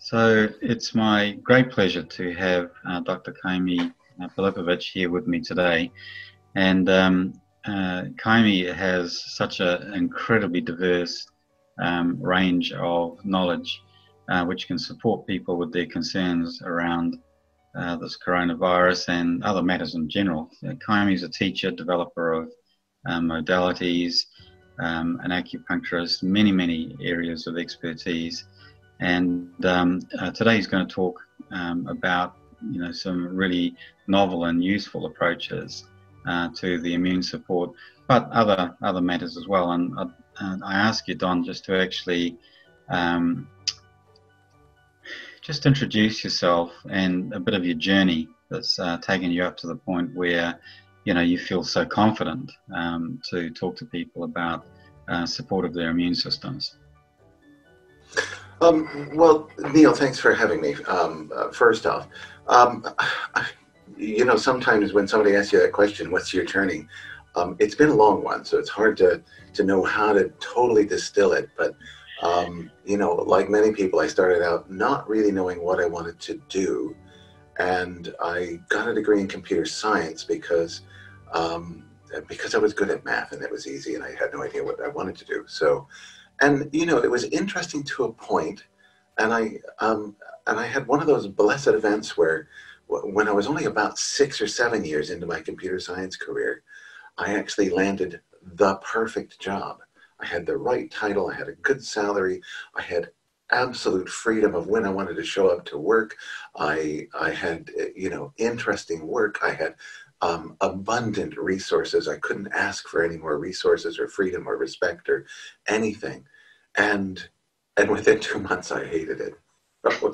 So it's my great pleasure to have Dr. Ka'imi Pilipovich here with me today. And Ka'imi has such an incredibly diverse range of knowledge which can support people with their concerns around this coronavirus and other matters in general. Ka'imi is a teacher, developer of modalities, an acupuncturist, many areas of expertise. And today he's going to talk about some really novel and useful approaches to the immune support, but other matters as well. And I ask you, Don, just to actually just introduce yourself and a bit of your journey that's taken you up to the point where you feel so confident to talk to people about support of their immune systems. Well, Neil, thanks for having me. First off, sometimes when somebody asks you that question, what's your journey? It's been a long one, so it's hard to know how to totally distill it. But, like many people, I started out not really knowing what I wanted to do. And I got a degree in computer science because I was good at math and it was easy and I had no idea what I wanted to do. So, and it was interesting to a point, and I had one of those blessed events where, when I was only about 6 or 7 years into my computer science career, I actually landed the perfect job. I had the right title, I had a good salary, I had absolute freedom of when I wanted to show up to work. I had interesting work. I had abundant resources. I couldn't ask for any more resources or freedom or respect or anything. And within 2 months I hated it.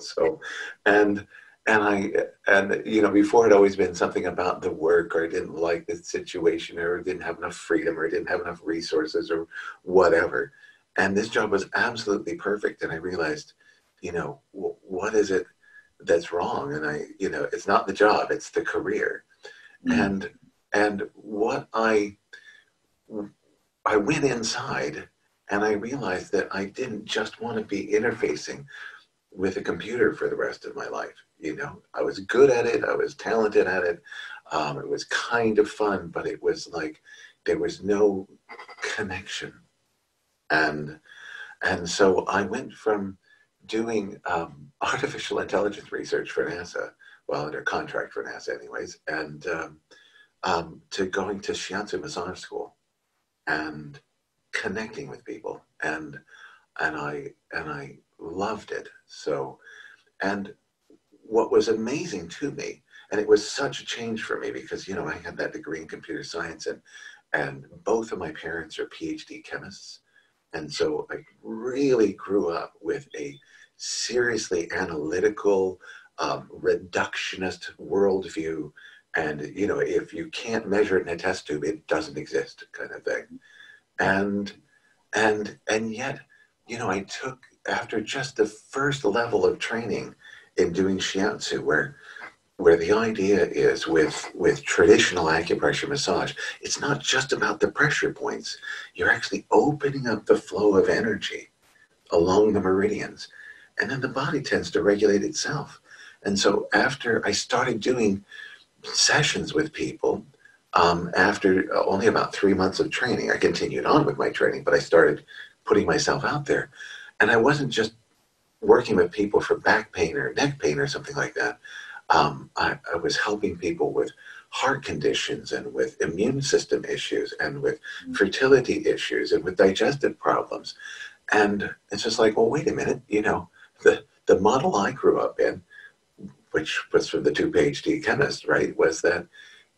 So, and before it always been something about the work, or I didn't like the situation, or didn't have enough freedom, or didn't have enough resources, or whatever. And this job was absolutely perfect. And I realized, what is it that's wrong? And it's not the job, it's the career. And what I went inside and I realized that I didn't just want to be interfacing with a computer for the rest of my life. I was good at it, I was talented at it, it was kind of fun, but it was like there was no connection. And so I went from doing artificial intelligence research for NASA, well, under contract for NASA anyways, and to going to shiatsu massage school and connecting with people, and I loved it. So, and what was amazing to me, and it was such a change for me because I had that degree in computer science, and both of my parents are PhD chemists, and so I really grew up with a seriously analytical, reductionist worldview, and if you can't measure it in a test tube, it doesn't exist, kind of thing. And yet, I took, after just the first level of training in doing shiatsu, where the idea is with traditional acupressure massage, it's not just about the pressure points. You're actually opening up the flow of energy along the meridians, and then the body tends to regulate itself. And so after I started doing sessions with people, after only about 3 months of training, I continued on with my training, but I started putting myself out there. And I wasn't just working with people for back pain or neck pain or something like that. I was helping people with heart conditions and with immune system issues and with fertility issues and with digestive problems. And it's just like, well, wait a minute, the model I grew up in, which was from the 2 PhD chemists, right, was that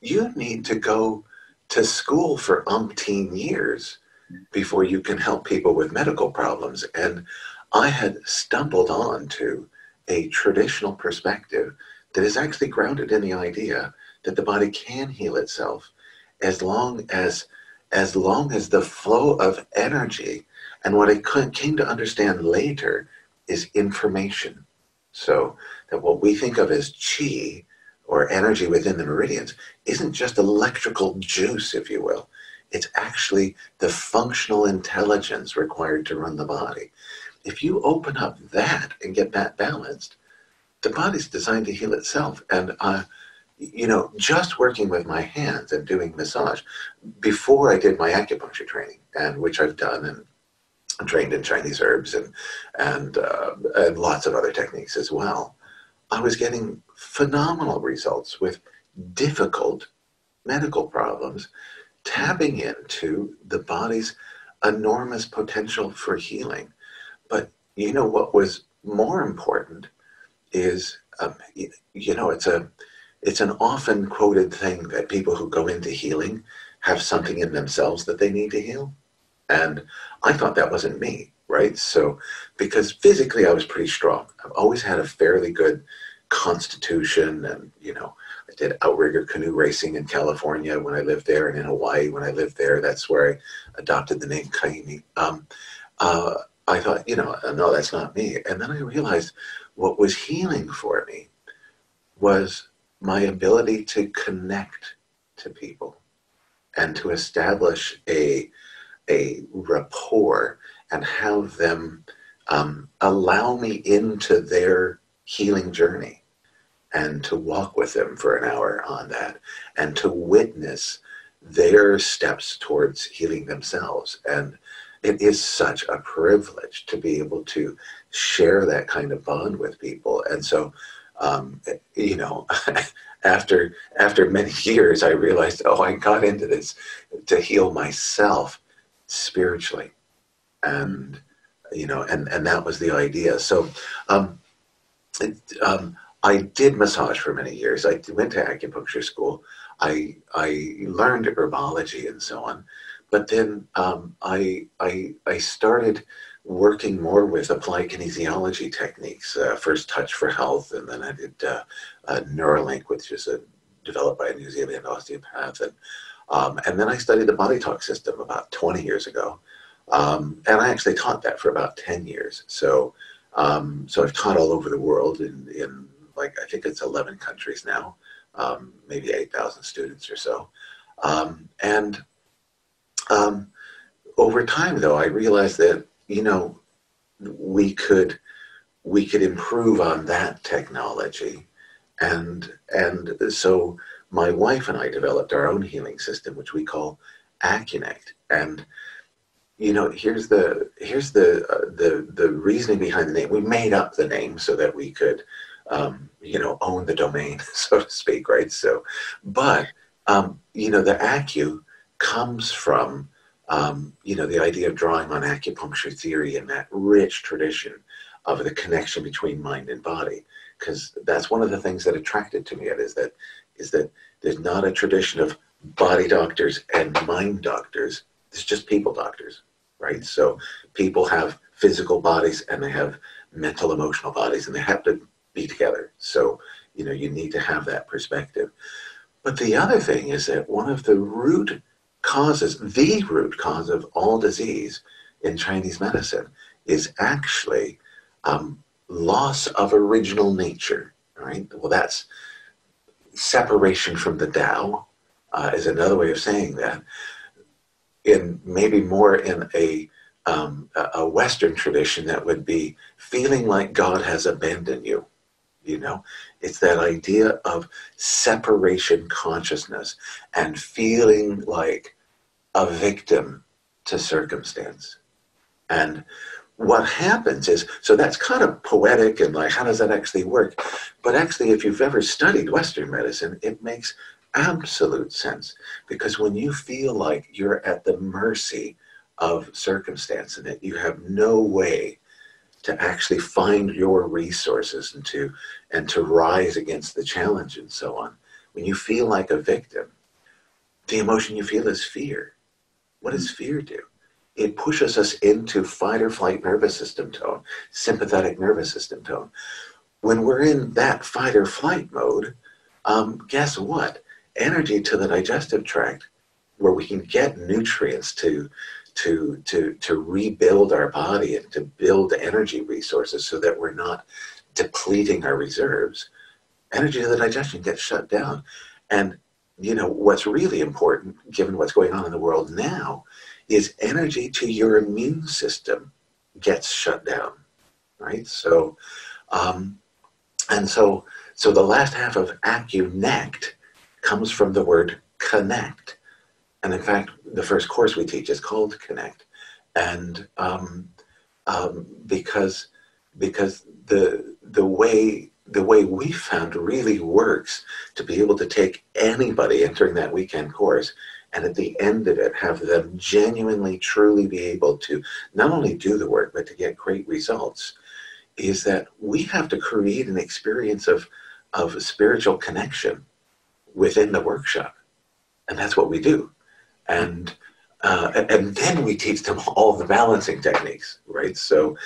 you need to go to school for umpteen years before you can help people with medical problems. And I had stumbled on to a traditional perspective that is actually grounded in the idea that the body can heal itself as long as the flow of energy, and what I came to understand later is information. So that what we think of as chi, or energy within the meridians, isn't just electrical juice, if you will. It's actually the functional intelligence required to run the body. if you open up that and get that balanced, the body's designed to heal itself. And you know, just working with my hands and doing massage before I did my acupuncture training, and which I've done, and I'm trained in Chinese herbs and lots of other techniques as well, I was getting phenomenal results with difficult medical problems, tapping into the body's enormous potential for healing. But you know what was more important is, you know, it's an often quoted thing that people who go into healing have something in themselves that they need to heal. And I thought that wasn't me, right? So, because physically I was pretty strong. I've always had a fairly good constitution, and, you know, I did outrigger canoe racing in California when I lived there, and in Hawaii when I lived there. That's where I adopted the name Ka'imi. I thought, you know, no, that's not me. And then I realized what was healing for me was my ability to connect to people and to establish a rapport and have them allow me into their healing journey, and to walk with them for an hour on that, and to witness their steps towards healing themselves. And it is such a privilege to be able to share that kind of bond with people. And so, you know, after many years, I realized, oh, I got into this to heal myself spiritually. And, you know, and that was the idea. So I did massage for many years. I went to acupuncture school. I learned herbology and so on. But then I started working more with applied kinesiology techniques, first Touch for Health, and then I did Neuralink, which is developed by a New Zealand osteopath. And then I studied the body talk system about 20 years ago. And I actually taught that for about 10 years. So, so I've taught all over the world in like, I think it's 11 countries now, maybe 8,000 students or so. Over time, though, I realized that, you know, we could improve on that technology. And so my wife and I developed our own healing system, which we call Accunect. And, you know, here's the reasoning behind the name. We made up the name so that we could, you know, own the domain, so to speak, right? So, but, you know, the acu comes from, you know, the idea of drawing on acupuncture theory and that rich tradition of the connection between mind and body. Because that's one of the things that attracted to me, is that there's not a tradition of body doctors and mind doctors. It's just people doctors, right? So people have physical bodies and they have mental, emotional bodies, and they have to be together. So, you know, you need to have that perspective. But the other thing is that one of the root causes, the root cause of all disease in Chinese medicine is actually loss of original nature, right? Well, that's separation from the Tao, is another way of saying that. In maybe more in a Western tradition, that would be feeling like God has abandoned you. You know, it's that idea of separation consciousness and feeling like a victim to circumstance. And what happens is, so that's kind of poetic and like, how does that actually work? But actually, if you've ever studied Western medicine, it makes absolute sense. Because when you feel like you're at the mercy of circumstance and that you have no way to actually find your resources and to rise against the challenge and so on, when you feel like a victim, the emotion you feel is fear. What does fear do? It pushes us into fight or flight nervous system tone, sympathetic nervous system tone. When we're in that fight or flight mode, guess what? Energy to the digestive tract, where we can get nutrients to rebuild our body and to build energy resources so that we're not depleting our reserves, energy to the digestion gets shut down. And, you know, what's really important, given what's going on in the world now, is energy to your immune system gets shut down, right? So, so the last half of Accunect comes from the word connect. And in fact, the first course we teach is called Connect. And because the way we found really works to be able to take anybody entering that weekend course, and at the end of it have them genuinely, truly be able to not only do the work, but to get great results, is that we have to create an experience of spiritual connection within the workshop. And that's what we do. And then we teach them all the balancing techniques, right? So,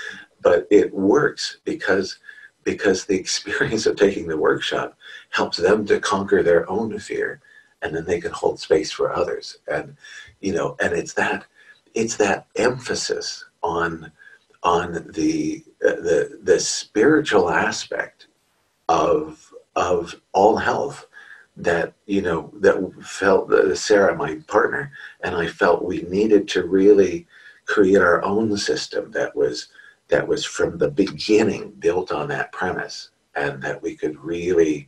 but it works because the experience of taking the workshop helps them to conquer their own fear, and then they can hold space for others. And, you know, and it's that emphasis on the spiritual aspect of all health that, you know, that felt, Sarah, my partner, and I felt we needed to really create our own system that was from the beginning built on that premise, and that we could really,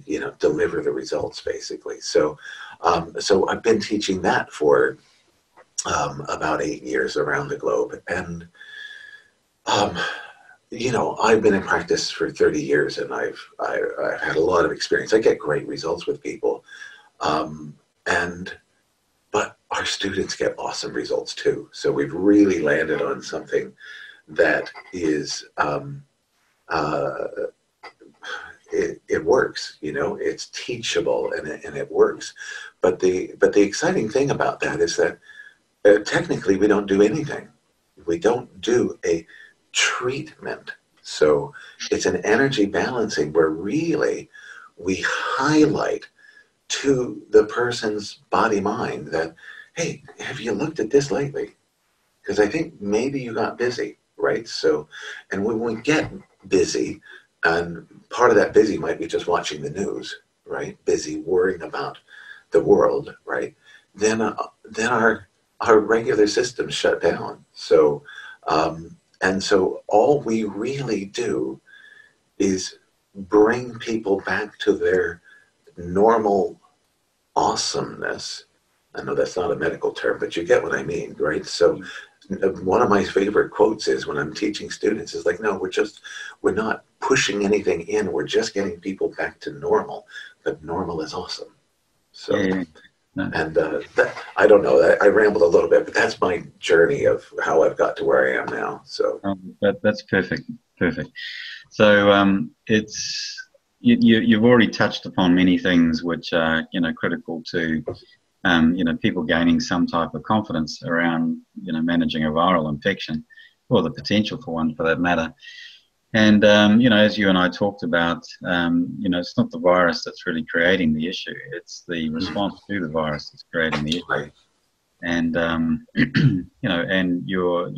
you know, deliver the results, basically. So, so I've been teaching that for about 8 years around the globe, and you know, I've been in practice for 30 years, and I've had a lot of experience. I get great results with people, but our students get awesome results too. So we've really landed on something that is, it works. You know, it's teachable, and it works. But the exciting thing about that is that technically we don't do anything. We don't do a treatment. So it's an energy balancing where really we highlight to the person's body mind that, hey, have you looked at this lately? Because I think maybe you got busy, right? So, and when we get busy, and part of that busy might be just watching the news, right? Busy worrying about the world, right? Then our regular systems shut down. So, and so all we really do is bring people back to their normal awesomeness. I know that's not a medical term, but you get what I mean, right? So one of my favorite quotes is, when I'm teaching students, is like, no, we're not pushing anything in. We're just getting people back to normal, but normal is awesome. So, yeah. And I don't know, I rambled a little bit, but that's my journey of how I've got to where I am now. So that's perfect. So it's you've already touched upon many things which are, you know, critical to you know, people gaining some type of confidence around, you know, managing a viral infection, or the potential for one, for that matter. And, you know, as you and I talked about, you know, it's not the virus that's really creating the issue. It's the response to the virus that's creating the issue. Right. And, you know, and you're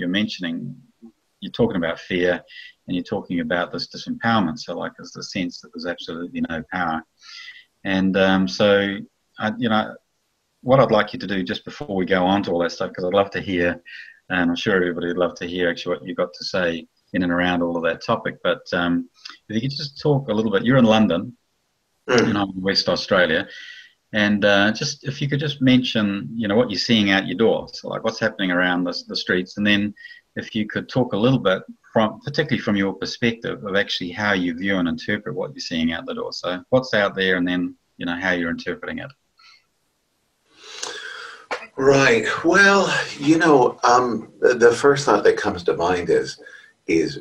talking about fear, and you're talking about this disempowerment. So like, it's the sense that there's absolutely no power. And so, you know, what I'd like you to do just before we go on to all that stuff, because I'd love to hear, and I'm sure everybody would love to hear actually what you got to say in and around all of that topic. But if you could just talk a little bit, you're in London, and I'm in West Australia, and just if you could just mention, you know, what you're seeing out your door, so like what's happening around the streets, and then if you could talk a little bit particularly from your perspective of actually how you view and interpret what you're seeing out the door. So what's out there, and then, you know, how you're interpreting it. Right. Well, you know, the first thought that comes to mind is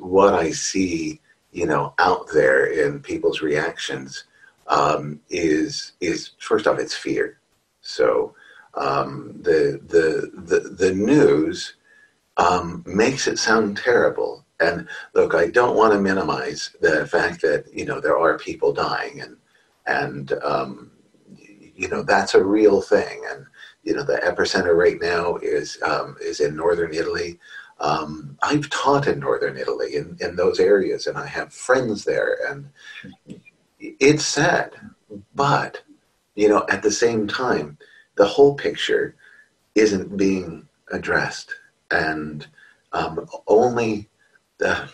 what I see, you know, out there in people's reactions, is first off, it's fear. So the news makes it sound terrible. And look, I don't want to minimize the fact that, you know, there are people dying, and you know, that's a real thing. And you know, the epicenter right now is in northern Italy. I've taught in northern Italy, in those areas, and I have friends there, and it's sad. But, you know, at the same time, the whole picture isn't being addressed. And only the,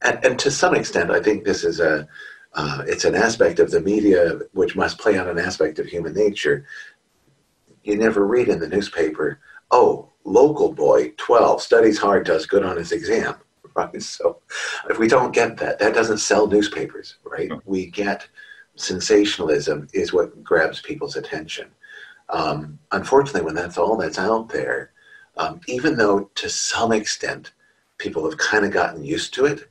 and to some extent, I think this is it's an aspect of the media which must play on an aspect of human nature. You never read in the newspaper, oh, local boy, 12, studies hard, does good on his exam, right? So if we don't get that, that doesn't sell newspapers, right? We get sensationalism is what grabs people's attention. Unfortunately, when that's all that's out there, even though to some extent people have kind of gotten used to it,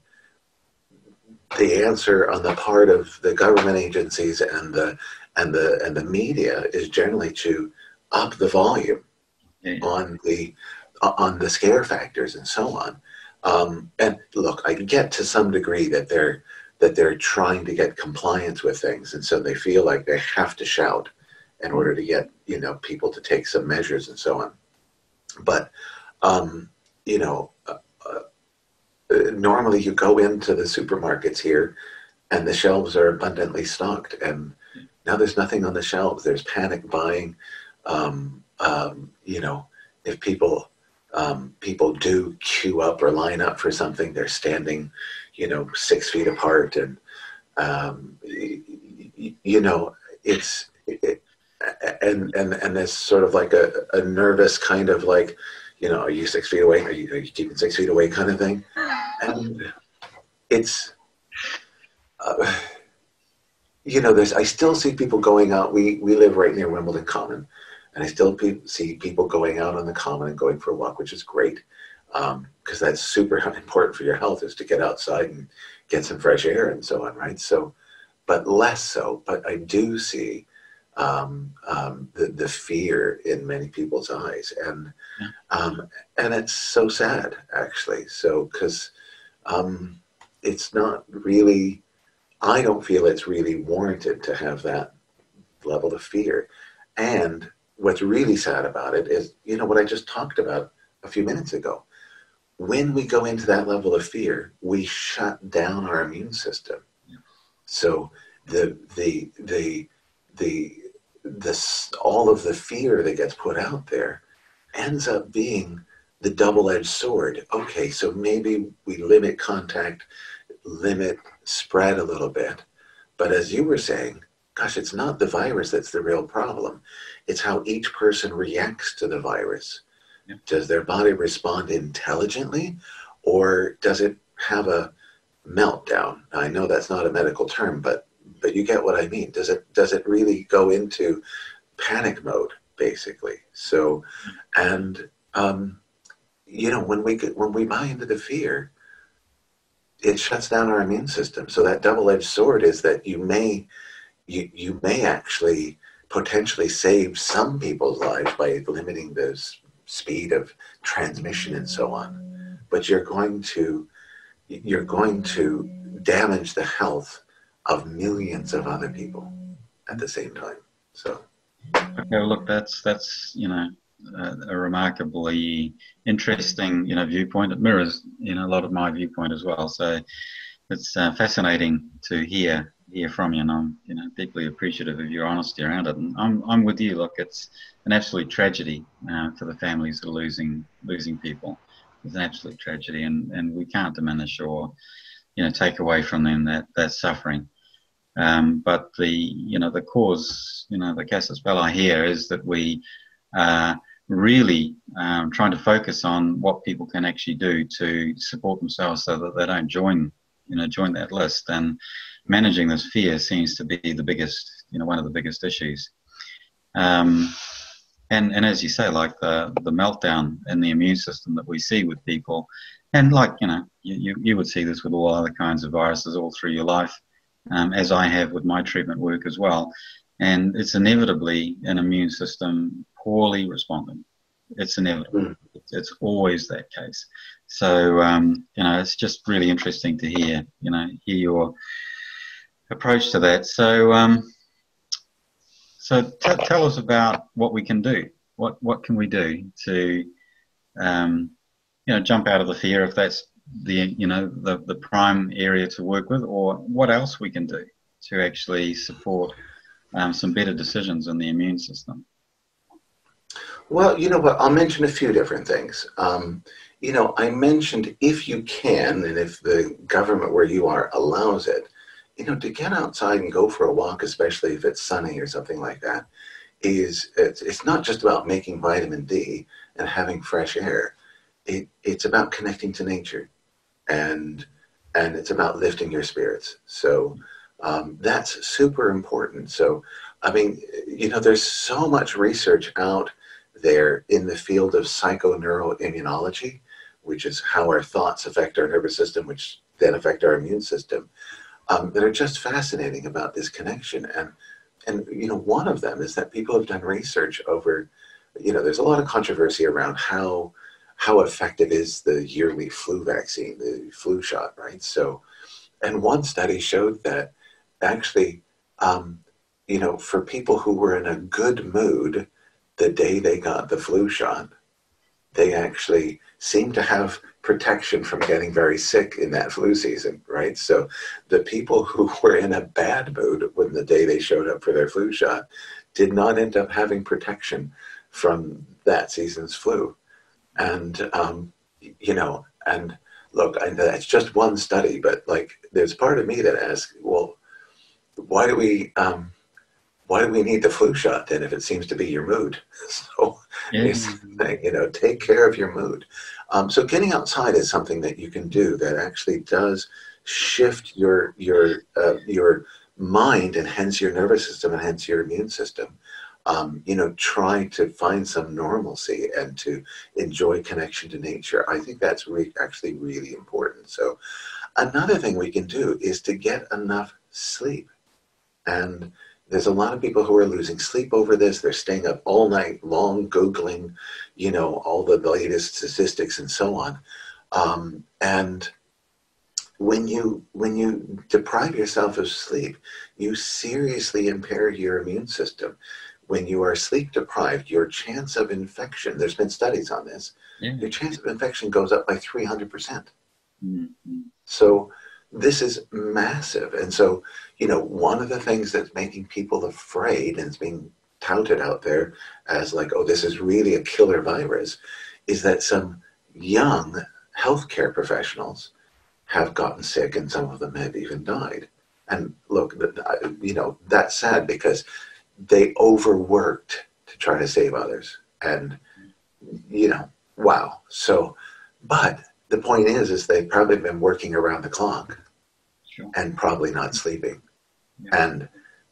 the answer on the part of the government agencies and the media is generally to up the volume on the scare factors and so on. And look, I get to some degree that they're trying to get compliance with things, and so they feel like they have to shout in order to get, you know, people to take some measures and so on. But you know, normally you go into the supermarkets here and the shelves are abundantly stocked, and now there's nothing on the shelves. There's panic buying. You know, if people do queue up or line up for something, they're standing, you know, 6 feet apart, and you know, and there's sort of like a nervous kind of like, you know, are you 6 feet away? Are you keeping 6 feet away kind of thing? And it's, you know, I still see people going out. We live right near Wimbledon Common, and I still see people going out on the common and going for a walk, which is great, because that's super important for your health, is to get outside and get some fresh air and so on, right? So, but less so. But I do see the fear in many people's eyes, and it's so sad, actually. So, because it's not really, I don't feel it's really warranted to have that level of fear. And what's really sad about it is, you know, what I just talked about a few minutes ago. When we go into that level of fear, we shut down our immune system. So all of the fear that gets put out there ends up being the double-edged sword. Okay, so maybe we limit contact, limit spread a little bit. But as you were saying, gosh, it's not the virus that's the real problem. It's how each person reacts to the virus. Yeah. Does their body respond intelligently, or does it have a meltdown? Now, I know that's not a medical term, but you get what I mean. Does it really go into panic mode, basically? So, and you know, when we buy into the fear, it shuts down our immune system. So that double-edged sword is that you may actually potentially save some people's lives by limiting the speed of transmission and so on, but you're going to damage the health of millions of other people at the same time. So, okay, well, look, that's you know, a remarkably interesting, you know, viewpoint. It mirrors, you know, a lot of my viewpoint as well. So it's fascinating to hear from you, and I'm, you know, deeply appreciative of your honesty around it. And I'm with you. Look, it's an absolute tragedy for the families that are losing people. It's an absolute tragedy, and we can't diminish or, you know, take away from them that suffering. But the cause, you know, the casus belli here is that we really trying to focus on what people can actually do to support themselves so that they don't join that list. And managing this fear seems to be the biggest, you know, one of the biggest issues. And as you say, like the meltdown in the immune system that we see with people, and like, you know, you would see this with all other kinds of viruses all through your life, as I have with my treatment work as well. And it's inevitably an immune system poorly responding. It's inevitable. It's always that case. So, you know, it's just really interesting to hear your approach to that. So, tell us about what we can do. What can we do to, you know, jump out of the fear, if that's the prime area to work with, or what else we can do to actually support some better decisions in the immune system? Well, you know what, I'll mention a few different things. you know, I mentioned if you can, and if the government where you are allows it, you know, to get outside and go for a walk, especially if it's sunny or something like that, it's not just about making vitamin D and having fresh air. It's about connecting to nature, and it's about lifting your spirits. So that's super important. So, I mean, you know, there's so much research out there in the field of psychoneuroimmunology, which is how our thoughts affect our nervous system, which then affect our immune system, that are just fascinating about this connection. And you know, one of them is that people have done research over, you know, there's a lot of controversy around how effective is the yearly flu vaccine, the flu shot, right? So, and one study showed that actually, you know, for people who were in a good mood the day they got the flu shot, they actually seemed to have protection from getting very sick in that flu season, right? So the people who were in a bad mood when the day they showed up for their flu shot did not end up having protection from that season's flu. And, you know, and look, that's just one study, but like, there's part of me that asks, well, why do we need the flu shot then if it seems to be your mood? So, you know, take care of your mood. So getting outside is something that you can do that actually does shift your mind, and hence your nervous system, and hence your immune system. You know, try to find some normalcy and to enjoy connection to nature. I think that's actually really important. So another thing we can do is to get enough sleep. And there's a lot of people who are losing sleep over this. They're staying up all night long, Googling, you know, all the latest statistics and so on. And when you deprive yourself of sleep, you seriously impair your immune system. When you are sleep deprived, your chance of infection, there's been studies on this, your chance of infection goes up by 300%. Mm-hmm. So this is massive. And so, you know, one of the things that's making people afraid, and it's being touted out there as like, oh, this is really a killer virus, is that some young healthcare professionals have gotten sick, and some of them have even died. And look, you know, that's sad because they overworked to try to save others. And, you know, wow. So, but the point is they've probably been working around the clock. Sure. And probably not sleeping. Yeah. And,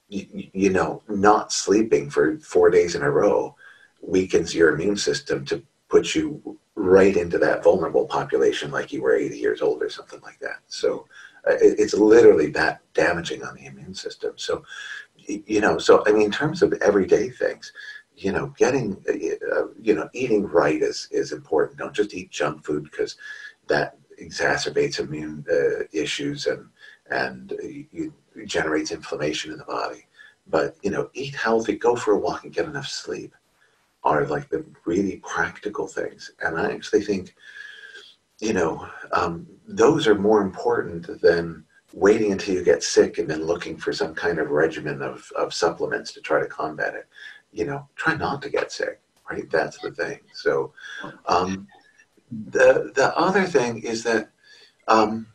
you know, not sleeping for 4 days in a row weakens your immune system to put you right into that vulnerable population like you were 80 years old or something like that. So it's literally that damaging on the immune system. So, you know, so I mean, in terms of everyday things, you know, getting, you know, eating right is important. Don't just eat junk food, because that exacerbates immune issues and it generates inflammation in the body. But, you know, eat healthy, go for a walk, and get enough sleep are like the really practical things. And I actually think, you know, those are more important than waiting until you get sick and then looking for some kind of regimen of supplements to try to combat it. You know, try not to get sick, right? That's the thing. So the other thing is that, and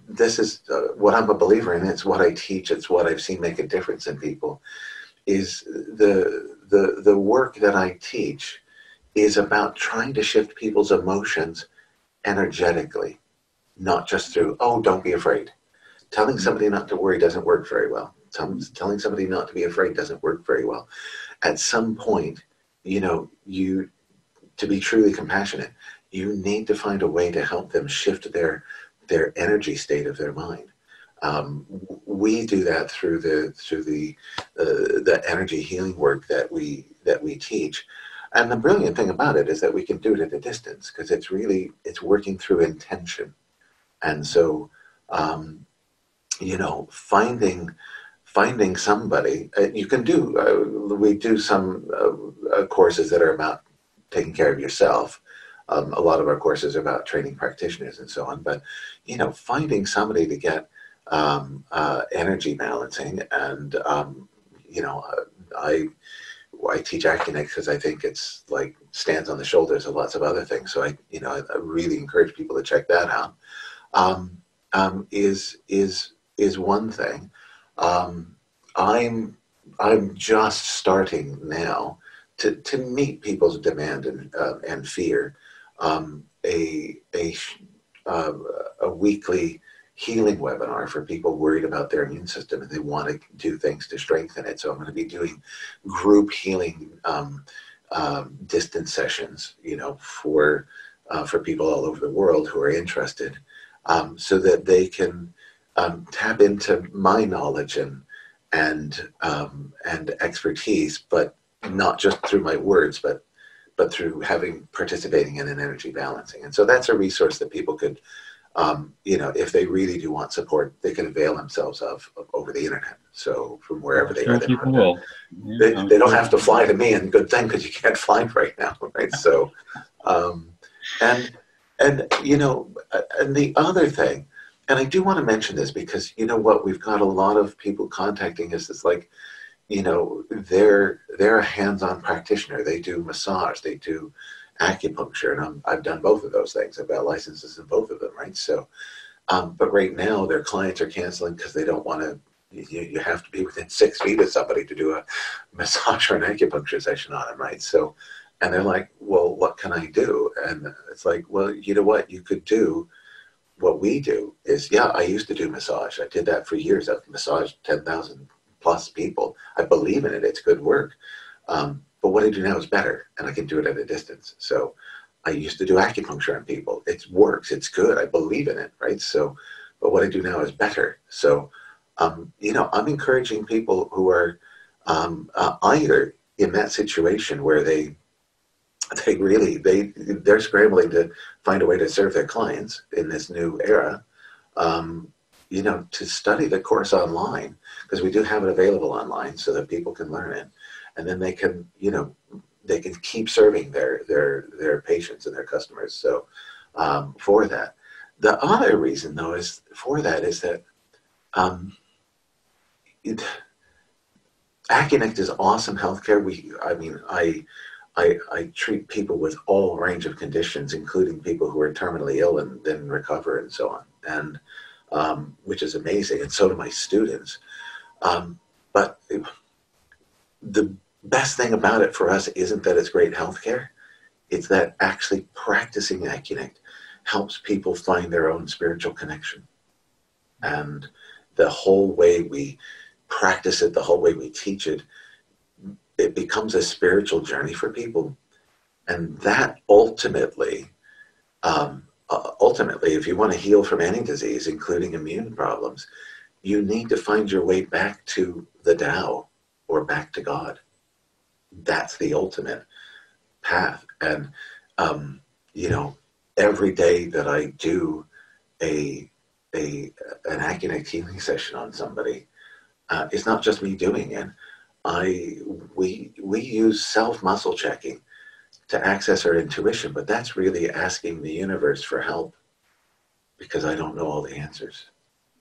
this is what I'm a believer in, it's what I teach, it's what I've seen make a difference in people, is the work that I teach is about trying to shift people's emotions energetically, not just through, oh, don't be afraid. Telling somebody not to worry doesn't work very well. Telling somebody not to be afraid doesn't work very well. At some point, you know, to be truly compassionate, you need to find a way to help them shift their energy state of their mind. We do that through the energy healing work that we teach. And the brilliant thing about it is that we can do it at a distance, because it's working through intention. And so, you know, finding somebody, you can do, we do some courses that are about taking care of yourself. A lot of our courses are about training practitioners and so on. But, you know, finding somebody to get energy balancing, and, you know, I teach Accunect because I think it's like stands on the shoulders of lots of other things. So I really encourage people to check that out. Is one thing. I'm just starting now to meet people's demand and fear. A weekly healing webinar for people worried about their immune system and they want to do things to strengthen it. So I'm going to be doing group healing distance sessions, for people all over the world who are interested, so that they can tap into my knowledge and expertise, but not just through my words, but through participating in an energy balancing. And so that's a resource that people could, if they really do want support, they can avail themselves of over the internet. So from wherever they are, they don't have to fly to me, and good thing, because you can't fly right now, right? So, and the other thing, and I do want to mention this because we've got a lot of people contacting us. It's like, they're a hands-on practitioner. They do massage, they do acupuncture, and I've done both of those things. I've got licenses in both of them, right? So, but right now their clients are canceling because they don't want to. You have to be within 6 feet of somebody to do a massage or an acupuncture session on them, right? So, and they're like, well, what can I do? And it's like, well, you know what? You could do what we do is, I used to do massage. I did that for years. I've massaged 10,000 plus people. I believe in it. It's good work. But what I do now is better, and I can do it at a distance. So I used to do acupuncture on people. It works. It's good. I believe in it, right? So, but what I do now is better. So, I'm encouraging people who are either in that situation where they're scrambling to find a way to serve their clients in this new era, to study the course online, because we do have it available online so that people can learn it, and then they can keep serving their patients and their customers. So for that, the other reason though is that Accunect is awesome healthcare. I treat people with all range of conditions, including people who are terminally ill and then recover and so on, and which is amazing, and so do my students. But the best thing about it for us isn't that it's great healthcare. It's that actually practicing Accunect helps people find their own spiritual connection. And the whole way we practice it, the whole way we teach it, it becomes a spiritual journey for people. And that ultimately, if you want to heal from any disease, including immune problems, you need to find your way back to the Tao or back to God. That's the ultimate path. And, every day that I do an Accunect healing session on somebody, it's not just me doing it. We use self-muscle checking to access our intuition, but that's really asking the universe for help, because I don't know all the answers.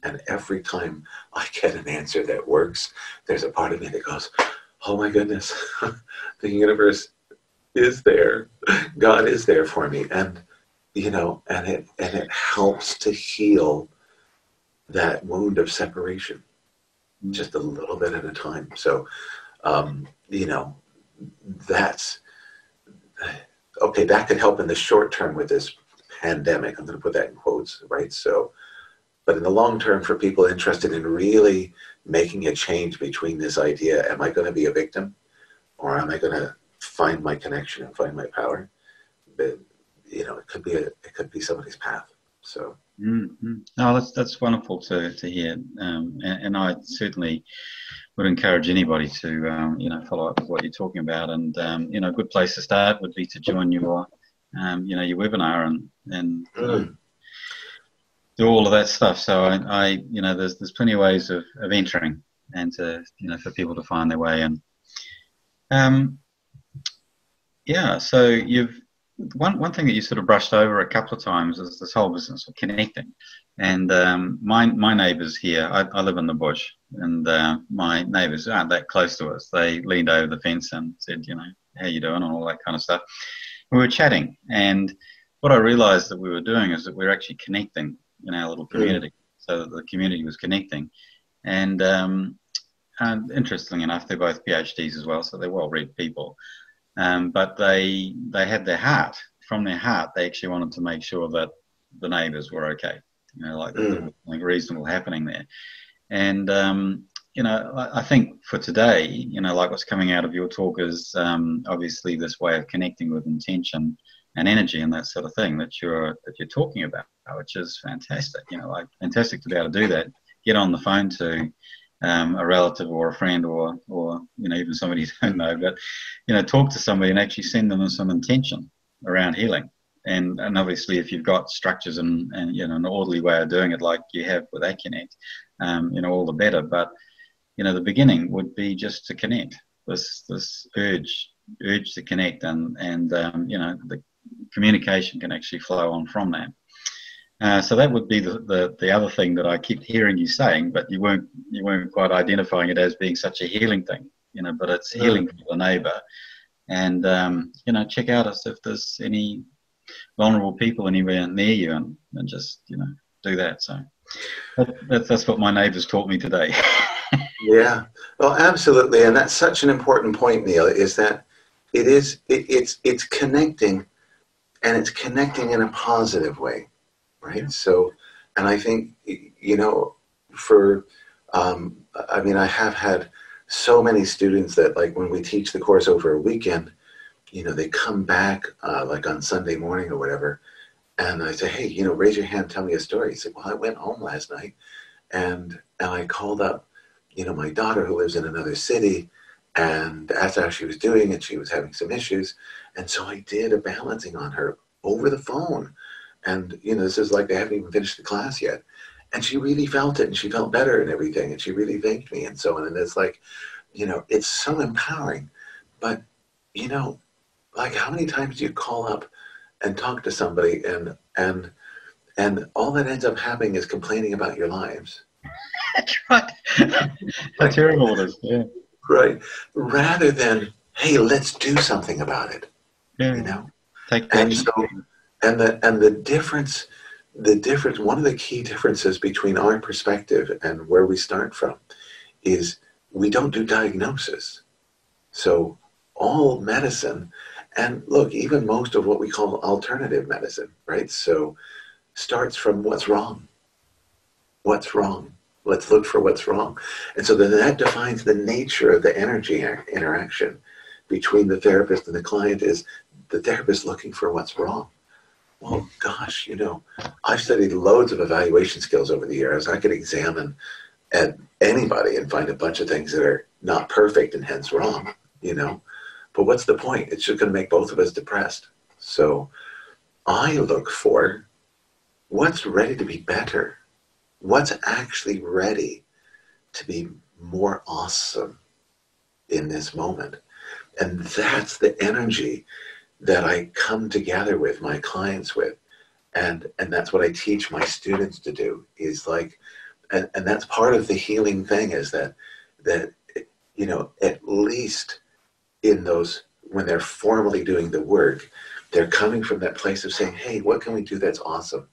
And every time I get an answer that works, there's a part of me that goes, oh my goodness, the universe is there. God is there for me. And, and it helps to heal that wound of separation just a little bit at a time. So, that's okay. That could help in the short term with this pandemic. I'm going to put that in quotes, right? So, but in the long term, for people interested in really making a change between this idea, am I going to be a victim, or am I going to find my connection and find my power? But, it could be somebody's path. So. Mm-hmm. Oh, that's wonderful to hear, and I certainly would encourage anybody to follow up with what you're talking about. And a good place to start would be to join your your webinar and do all of that stuff. So I there's plenty of ways of entering, and to for people to find their way. And so one thing that you sort of brushed over a couple of times is this whole business of connecting. And my neighbours here, I live in the bush, and my neighbours aren't that close to us. They leaned over the fence and said, you know, how you doing, and all that kind of stuff. We were chatting, and what I realised that we were doing is that we were actually connecting in our little community, so that the community was connecting. And interestingly enough, they're both PhDs as well, so they're well-read people. But they had their heart. From their heart, they actually wanted to make sure that the neighbours were okay. You know, like there was something reasonable happening there. And you know, I think for today, you know, like what's coming out of your talk is obviously this way of connecting with intention and energy and that sort of thing that you're talking about, which is fantastic. You know, like fantastic to be able to do that. Get on the phone to a relative or a friend or you know, even somebody you don't know, but you know, talk to somebody and actually send them some intention around healing. And obviously, if you've got structures and you know, an orderly way of doing it, like you have with Accunect, you know, all the better. But you know, the beginning would be just to connect. This urge to connect, and you know, the communication can actually flow on from that. So that would be the other thing that I keep hearing you saying, but you weren't quite identifying it as being such a healing thing, you know. But it's healing for the neighbour, and you know, check out if there's any vulnerable people anywhere near you, and just, you know, do that. So that's what my neighbours taught me today. Yeah, well, absolutely, and that's such an important point, Neil. Is that it's connecting, and it's connecting in a positive way, right? Yeah. So, and I think, you know, I mean, I have had so many students that, like, when we teach the course over a weekend, you know, they come back like on Sunday morning or whatever, and I say, hey, you know, raise your hand, tell me a story. He said, well, I went home last night, and I called up, you know, my daughter who lives in another city, and asked how she was doing, and she was having some issues. And so I did a balancing on her over the phone. And, you know, this is like they haven't even finished the class yet. And she really felt it, and she felt better and everything. And she really thanked me and so on. And it's like, you know, it's so empowering. But, you know, like, how many times do you call up and talk to somebody, and all that ends up happening is complaining about your lives? That's right. How terrible it is. Yeah. Right. Rather than, hey, let's do something about it. Yeah. You know. Take and action. so, and the difference, one of the key differences between our perspective and where we start from is we don't do diagnosis. So all medicine, and look, even most of what we call alternative medicine, right? So starts from what's wrong. What's wrong? Let's look for what's wrong. And so then that defines the nature of the energy interaction between the therapist and the client. Is the therapist looking for what's wrong? Well, gosh, you know, I've studied loads of evaluation skills over the years. I could examine at anybody and find a bunch of things that are not perfect and hence wrong, you know. But what's the point? It's just going to make both of us depressed. So I look for what's ready to be better. What's actually ready to be more awesome in this moment. And that's the energy that I come together with my clients with. And that's what I teach my students to do, is like, and that's part of the healing thing, is that, you know, at least in those, when they're formally doing the work, they're coming from that place of saying, hey, what can we do that's awesome?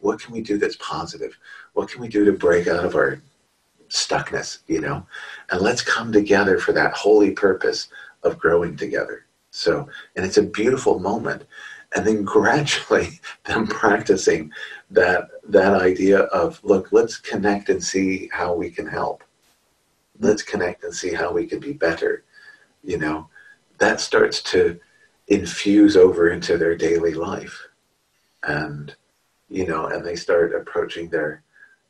What can we do that's positive? What can we do to break out of our stuckness, you know? And let's come together for that holy purpose of growing together. So, and it's a beautiful moment. And then gradually them practicing that idea of, look, let's connect and see how we can help. Let's connect and see how we can be better. You know, that starts to infuse over into their daily life. And, you know, and they start approaching their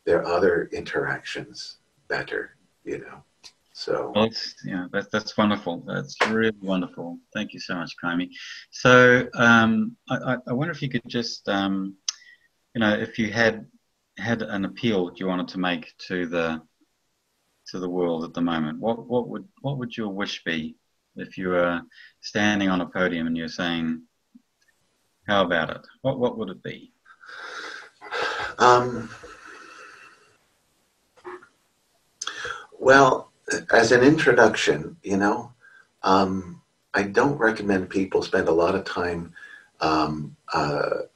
other interactions better, you know. So well, that's wonderful. That's really wonderful. Thank you so much, Ka'imi. So I wonder if you could just, you know, if you had an appeal that you wanted to make to the world at the moment, what would your wish be if you were standing on a podium and you're saying, How about it? What would it be? Well, as an introduction, you know, I don't recommend people spend a lot of time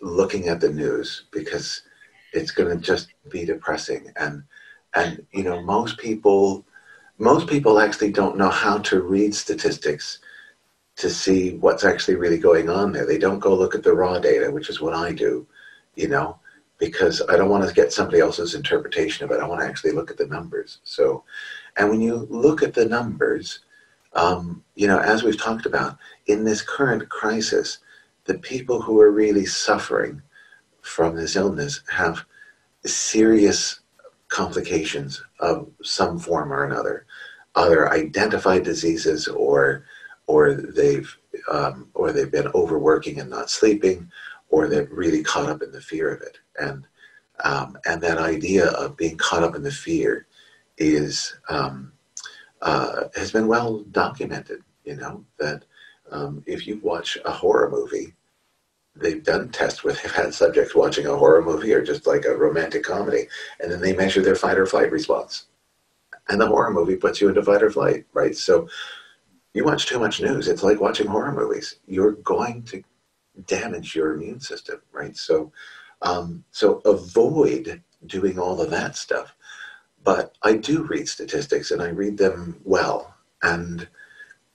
looking at the news, because it's going to just be depressing. And you know, most people actually don't know how to read statistics to see what's actually really going on there. They don't go look at the raw data, which is what I do, you know, because I don't want to get somebody else's interpretation of it. I want to actually look at the numbers. So, and when you look at the numbers, you know, as we've talked about, in this current crisis, the people who are really suffering from this illness have serious complications of some form or another, either identified diseases, or they've been overworking and not sleeping, or they're really caught up in the fear of it. And that idea of being caught up in the fear is has been well documented. You know, that if you watch a horror movie, they've done tests where they've had subjects watching a horror movie or just like a romantic comedy, and then they measure their fight or flight response. And the horror movie puts you into fight or flight, right? So you watch too much news, it's like watching horror movies. You're going to damage your immune system, right? So, so avoid doing all of that stuff. But I do read statistics, and I read them well. And,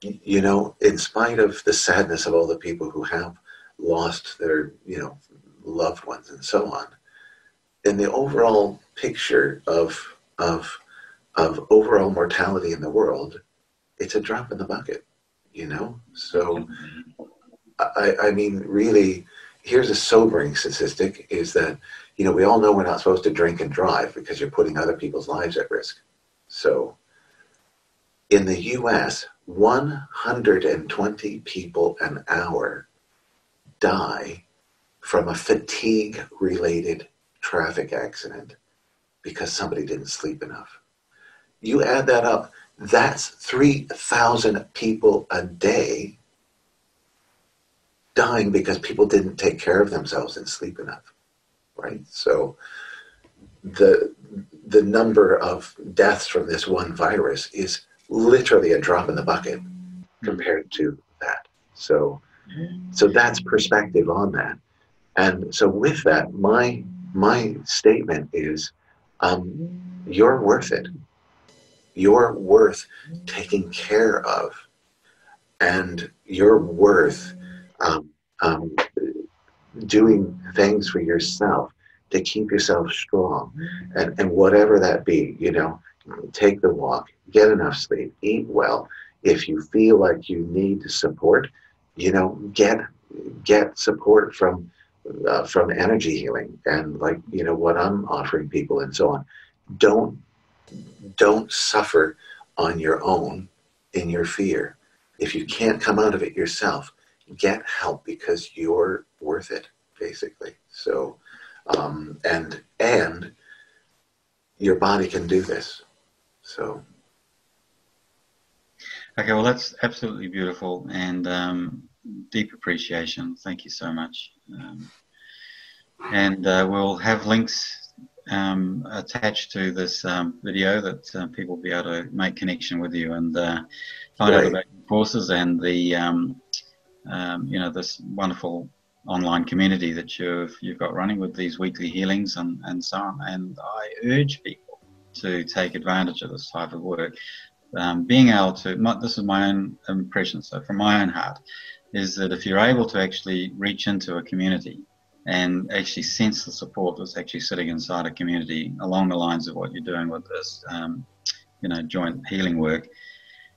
you know, in spite of the sadness of all the people who have lost their, you know, loved ones and so on, in the overall picture of overall mortality in the world, it's a drop in the bucket, you know? So, I mean, really, here's a sobering statistic, is that, you know, we all know we're not supposed to drink and drive because you're putting other people's lives at risk. So, in the US, 120 people an hour die from a fatigue-related traffic accident because somebody didn't sleep enough. You add that up, that's 3,000 people a day dying because people didn't take care of themselves and sleep enough, right? So the number of deaths from this one virus is literally a drop in the bucket compared to that. So that's perspective on that. And so with that, my statement is, you're worth it. You're worth taking care of, and you're worth doing things for yourself to keep yourself strong, and whatever that be, you know, take the walk, get enough sleep, eat well. If you feel like you need support, you know, get support from energy healing, and, like, you know, what I'm offering people and so on. Don't suffer on your own in your fear. If you can't come out of it yourself, get help, because you're worth it, basically. So, and your body can do this. So. Okay, well, that's absolutely beautiful, and deep appreciation. Thank you so much. And we'll have links attached to this video that people will be able to make connection with you and find out about your courses and the you know, this wonderful online community that you've got running with these weekly healings and so on. And I urge people to take advantage of this type of work. Being able to, this is my own impression, so from my own heart, is that if you're able to actually reach into a community and actually sense the support that's actually sitting inside a community along the lines of what you're doing with this, you know, joint healing work,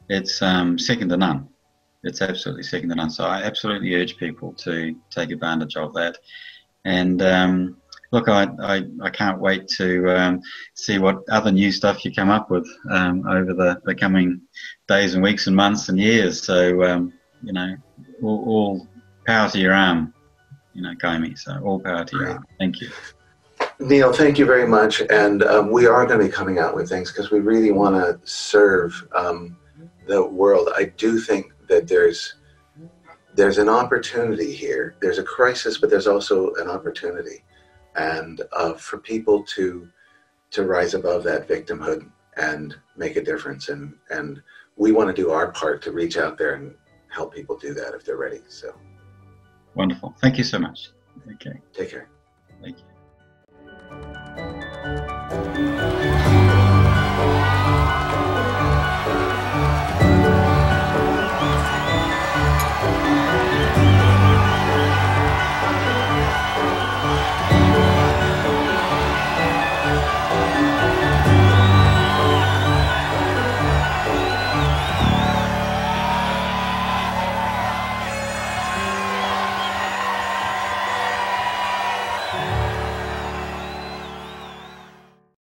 it's second to none. It's absolutely second to none. So I absolutely urge people to take advantage of that. And look, I can't wait to see what other new stuff you come up with over the coming days and weeks and months and years. So, you know, all power to your arm, you know, Ka'imi. So all power to your arm. Thank you. Neil, thank you very much. And we are going to be coming out with things because we really want to serve the world. I do think that there's there's an opportunity here. There's a crisis, but there's also an opportunity, and for people to rise above that victimhood and make a difference. And we want to do our part to reach out there and help people do that if they're ready. So wonderful. Thank you so much. Okay. Take care. Thank you.